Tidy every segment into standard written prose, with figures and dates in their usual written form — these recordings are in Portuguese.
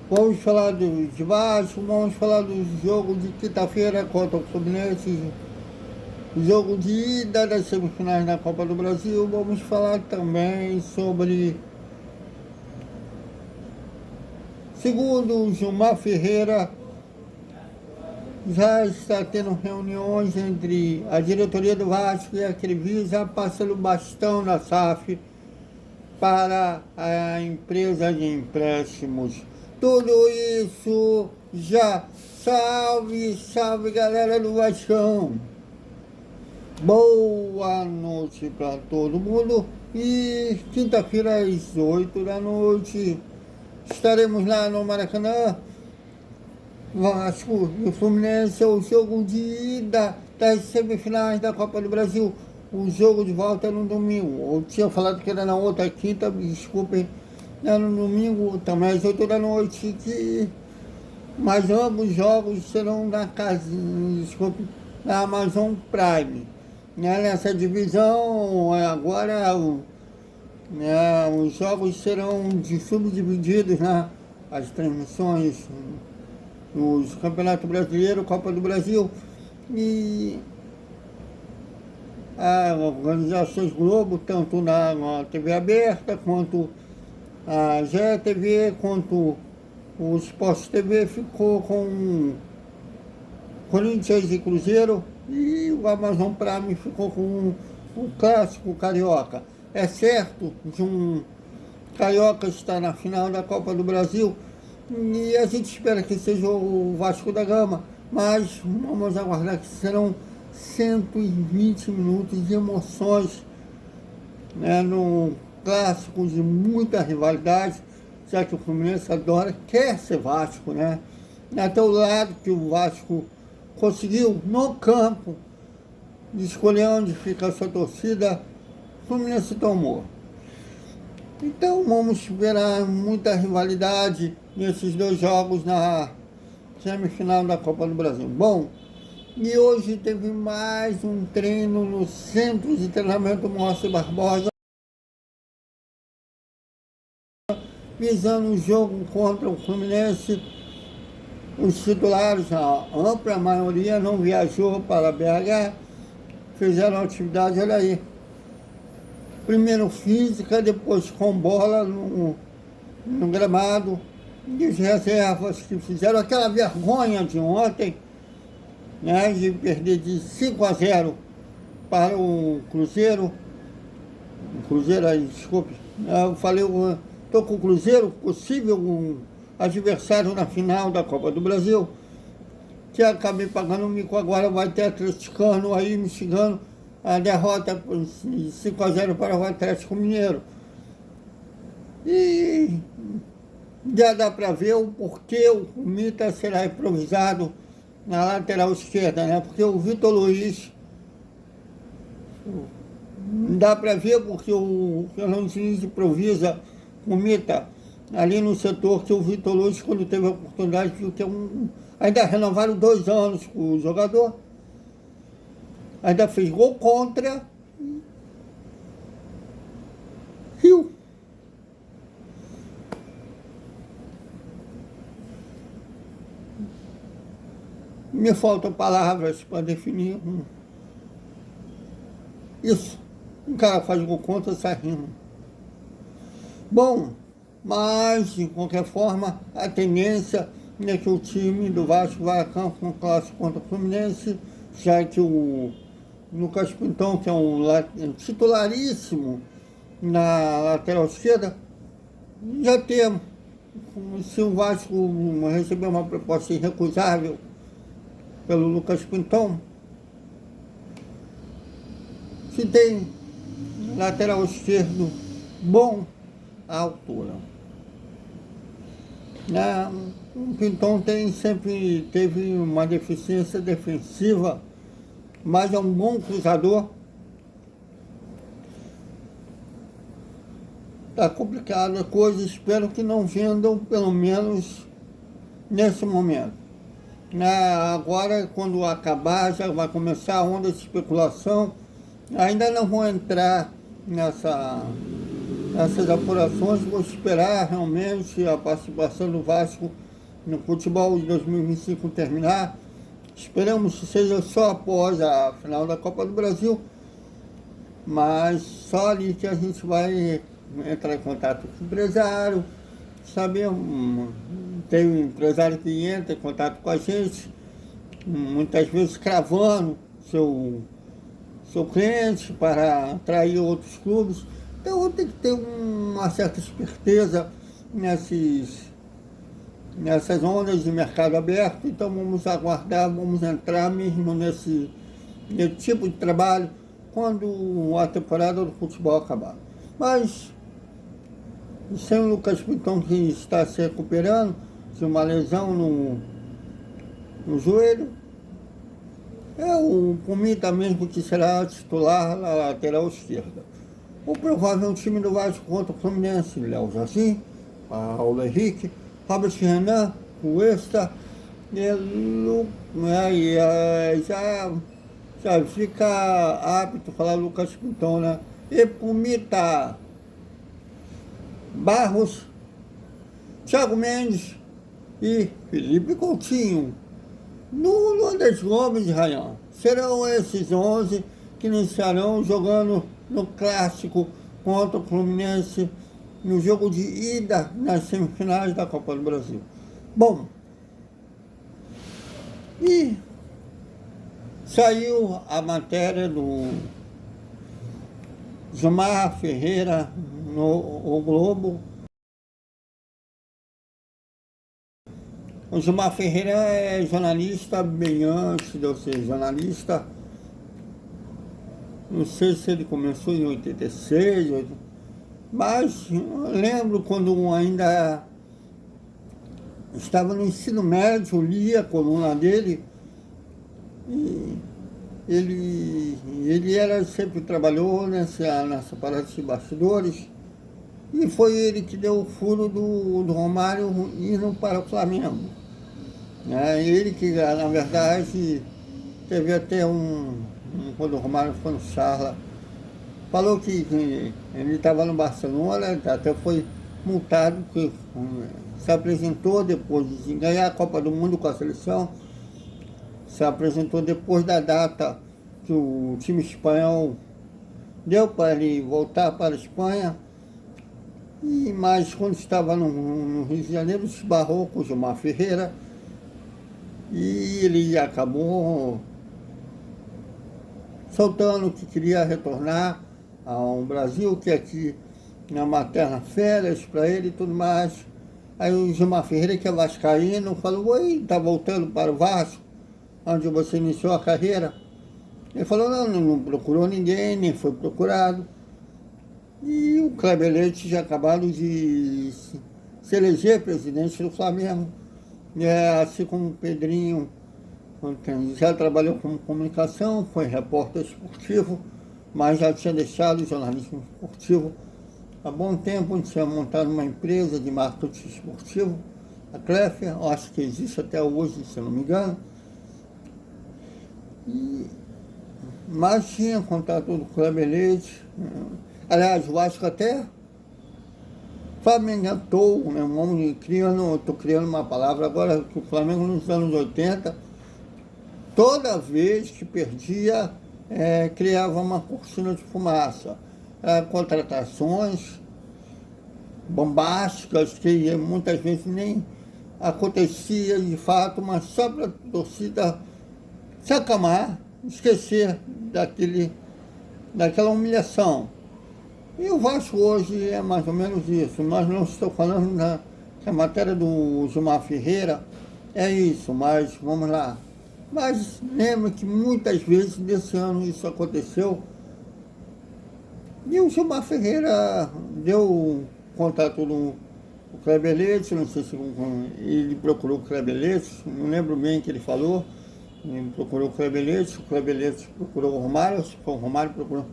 Vamos falar de Vasco, vamos falar do jogo de quinta-feira contra o Fluminense, o jogo de ida das semifinais da Copa do Brasil. Vamos falar também sobre, segundo o Gilmar Ferreira, já está tendo reuniões entre a diretoria do Vasco e a Crivisa, passando o bastão na SAF para a empresa de empréstimos. Tudo isso já. Salve, salve galera do Vascão. Boa noite para todo mundo. E quinta-feira às 8 da noite estaremos lá no Maracanã. Vasco e Fluminense é o jogo de ida das semifinais da Copa do Brasil. O jogo de volta é no domingo. Eu tinha falado que era na outra quinta, me desculpem. É no domingo, também às 8 da noite. Mas ambos os jogos serão na casa, desculpe, na Amazon Prime. Nessa divisão, agora os jogos serão subdivididos, né? As transmissões nos Campeonato Brasileiro, Copa do Brasil e as organizações Globo, tanto na TV aberta, quanto a GTV, quanto o Sport TV ficou com Corinthians e Cruzeiro, e o Amazon Prime ficou com o clássico carioca. É certo que um carioca está na final da Copa do Brasil, e a gente espera que seja o Vasco da Gama, mas vamos aguardar que serão 120 minutos de emoções, né, no clássico de muita rivalidade, já que o Fluminense quer ser Vasco, né? Até o lado que o Vasco conseguiu no campo escolher onde fica a sua torcida, o Fluminense tomou. Então vamos esperar muita rivalidade nesses dois jogos na semifinal da Copa do Brasil. Bom, e hoje teve mais um treino no Centro de Treinamento Moacir Barbosa, visando o jogo contra o Fluminense. Os titulares, a ampla maioria, não viajou para BH, fizeram atividade, olha aí. Primeiro física, depois com bola no gramado. E os reservas que fizeram aquela vergonha de ontem, né, de perder de 5-0 para o Cruzeiro. O Cruzeiro aí, desculpe. Eu falei, estou com o Cruzeiro, possível um adversário na final da Copa do Brasil, que acabei pagando o mico. Agora vai ter atleticano aí me xingando a derrota por 5-0 para o Atlético Mineiro. E já dá para ver o porquê o Mita será improvisado na lateral esquerda, né? Porque o Vitor Luiz, dá para ver porque o Fernando Diniz improvisa o Mita ali no setor, que o Vitor Luiz, quando teve a oportunidade, viu que ainda renovaram 2 anos com o jogador, ainda fez gol contra, Rio. Me faltam palavras para definir isso. Um cara faz gol contra, sai rindo. Bom, mas, de qualquer forma, a tendência é que o time do Vasco vai a campo com o clássico contra o Fluminense, já que o Lucas Pintão, que é um titularíssimo na lateral esquerda, já temos. Se o Vasco receber uma proposta irrecusável pelo Lucas Pintão, se tem lateral esquerdo bom à altura. O Pintão sempre teve uma deficiência defensiva, mas é um bom cruzador. Está complicada a coisa, espero que não vendam, pelo menos nesse momento. Agora, quando acabar, já vai começar a onda de especulação. Ainda não vou entrar nessas apurações. Vou esperar realmente a participação do Vasco no futebol de 2025 terminar. Esperamos que seja só após a final da Copa do Brasil, mas só ali que a gente vai entrar em contato com o empresário, saber, tem um empresário que entra em contato com a gente, muitas vezes cravando seu cliente para atrair outros clubes. Então tem que ter uma certa esperteza nessas ondas de mercado aberto. Então vamos aguardar, vamos entrar mesmo nesse tipo de trabalho quando a temporada do futebol acabar. Mas sem o Lucas Piton, que está se recuperando de uma lesão no joelho, o Pumita mesmo que será titular na lateral esquerda. O provável time do Vasco contra o Fluminense: Léo Jardim, Paulo Henrique, Robert Renan, Cuesta, já fica apto falar Lucas Piton, né? E Pumita, Barros, Thiago Mendes e Felipe Coutinho. No Andes Gomes, Rayan. Serão esses 11 que iniciarão jogando no clássico contra o Fluminense, no jogo de ida nas semifinais da Copa do Brasil. Bom, e saiu a matéria do Gilmar Ferreira no O Globo. O Gilmar Ferreira é jornalista bem antes de eu ser jornalista. Não sei se ele começou em 86, mas eu lembro quando ainda estava no ensino médio, li a coluna dele, e ele sempre trabalhou nessa parada de bastidores, e foi ele que deu o furo do Romário indo para o Flamengo. Ele que, na verdade, teve até quando o Romário foi no Charla, falou que ele estava no Barcelona, até foi multado, que se apresentou depois de ganhar a Copa do Mundo com a seleção, se apresentou depois da data que o time espanhol deu para ele voltar para a Espanha, mas quando estava no Rio de Janeiro, se esbarrou com o Gilmar Ferreira, e ele acabou soltando que queria retornar ao Brasil, que aqui na materna férias para ele e tudo mais. Aí o Gilmar Ferreira, que é vascaíno, falou: oi, está voltando para o Vasco, onde você iniciou a carreira? Ele falou: não procurou ninguém, nem foi procurado. E o Kleber Leite já acabado de se eleger presidente do Flamengo, assim como o Pedrinho, já trabalhou com comunicação, foi repórter esportivo, mas já tinha deixado o jornalismo esportivo há bom tempo. Tinha montado uma empresa de marketing esportivo, a Clefer, acho que existe até hoje, se não me engano. Mas tinha contato do Kleber Leite. Aliás, o Vasco até flamenguentou, né? Estou criando uma palavra agora, que o Flamengo nos anos 80, toda vez que perdia, criava uma cortina de fumaça. Contratações bombásticas que muitas vezes nem acontecia de fato, mas só para a torcida se acalmar, esquecer daquela humilhação. E o Vasco hoje é mais ou menos isso. Mas não estou falando que a matéria do Gilmar Ferreira é isso, mas vamos lá. Mas lembro que muitas vezes desse ano isso aconteceu. E o Gilmar Ferreira deu contato do Kleber Leite, não sei se ele procurou o Kleber Leite, não lembro bem o que ele falou. Ele procurou o Kleber Leite procurou o Romário, se for o Romário procurou,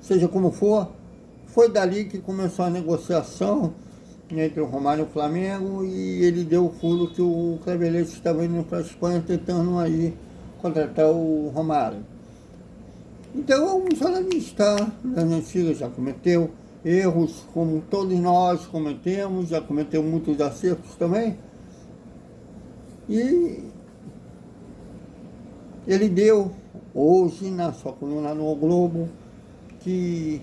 seja como for. Foi dali que começou a negociação entre o Romário e o Flamengo, e ele deu o furo que o Kleber Leite estava indo para a Espanha tentando aí contratar o Romário. Então, um jornalista das antigas já cometeu, erros como todos nós cometemos, já cometeu muitos acertos também. E ele deu hoje na sua coluna no O Globo que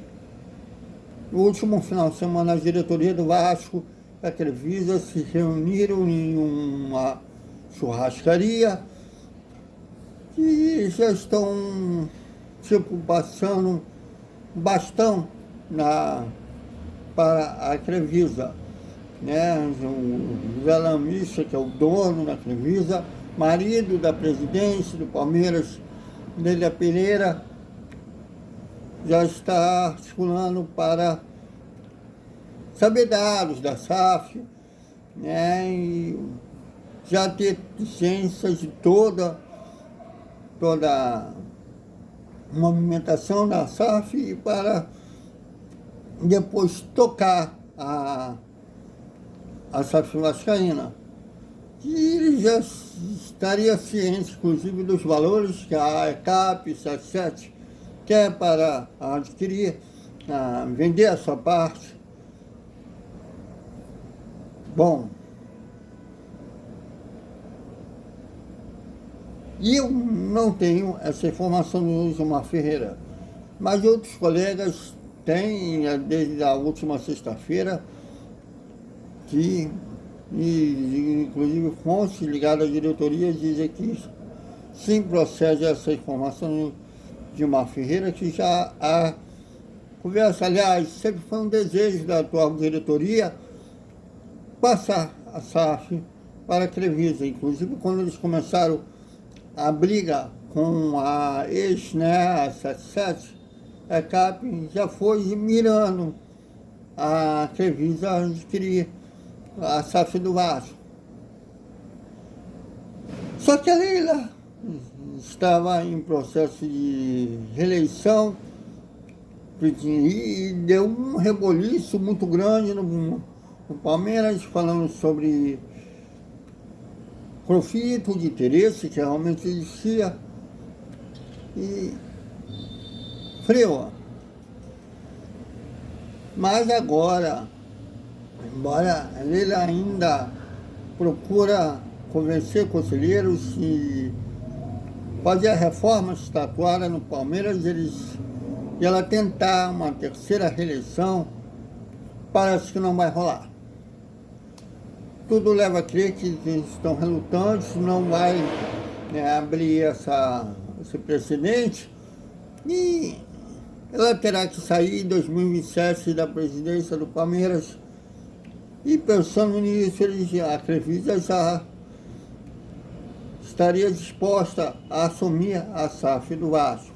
no último final de semana a diretoria do Vasco e a Crefisa se reuniram em uma churrascaria e já estão passando um bastão para a Crefisa, né? O Velamista, que é o dono da Crefisa, marido da presidente do Palmeiras, Nélia Pereira, já está articulando para saber dados da SAF, né? E já ter ciência de toda a movimentação da SAF e para depois tocar a SAF vascaína. E ele já estaria ciente, inclusive, dos valores que a ECAP 77 quer para adquirir, vender a sua parte. Bom, e eu não tenho essa informação do Gilmar Ferreira, mas outros colegas têm, desde a última sexta-feira, que, inclusive fontes ligadas à diretoria, dizem que sim procede essa informação do Gilmar Ferreira, que já a conversa, aliás, sempre foi um desejo da atual diretoria passar a SAF para a Crefisa. Inclusive, quando eles começaram a briga com a ex, né, a 77, a CAP já foi mirando a Crefisa a adquirir a SAF do Vasco. Só que a Leila estava em processo de reeleição e deu um reboliço muito grande no Palmeiras, falando sobre conflito de interesse que realmente existia, e freou. Mas agora, embora ele ainda procura convencer conselheiros e fazer a reforma estatutária no Palmeiras, e ela tentar uma terceira reeleição, parece que não vai rolar. Tudo leva a crer que eles estão relutantes, não vai, né, abrir esse precedente, e ela terá que sair em 2027 da presidência do Palmeiras. E pensando nisso, a Crefisa já estaria disposta a assumir a SAF do Vasco.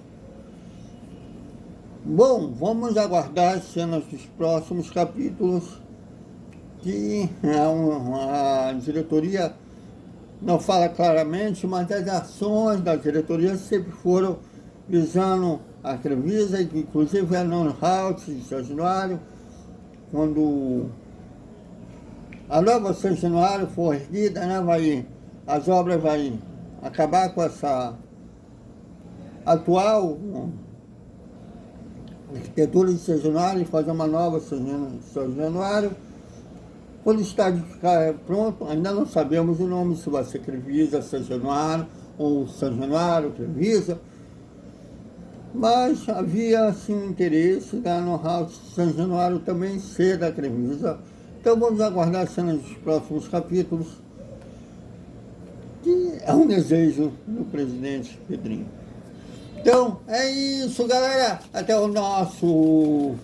Bom, vamos aguardar as cenas dos próximos capítulos, que a diretoria não fala claramente, mas as ações da diretoria sempre foram visando a Crefisa, inclusive a Non-Halt de São Januário, quando a nova São Januário for erguida, né, as obras vão acabar com essa atual arquitetura de São Januário e fazer uma nova São Januário. Quando o estádio ficar pronto, ainda não sabemos o nome, se vai ser Crefisa, São Januário, ou São Januário, Crefisa, mas havia assim um interesse da know-how de São Januário também ser da Crefisa. Então vamos aguardar as cenas dos próximos capítulos, que é um desejo do presidente Pedrinho. Então é isso, galera. Até o nosso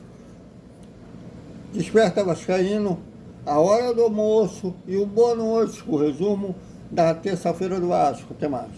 Desperta Vascaíno, a hora do almoço e o boa noite, o resumo da terça-feira do Vasco. Até mais.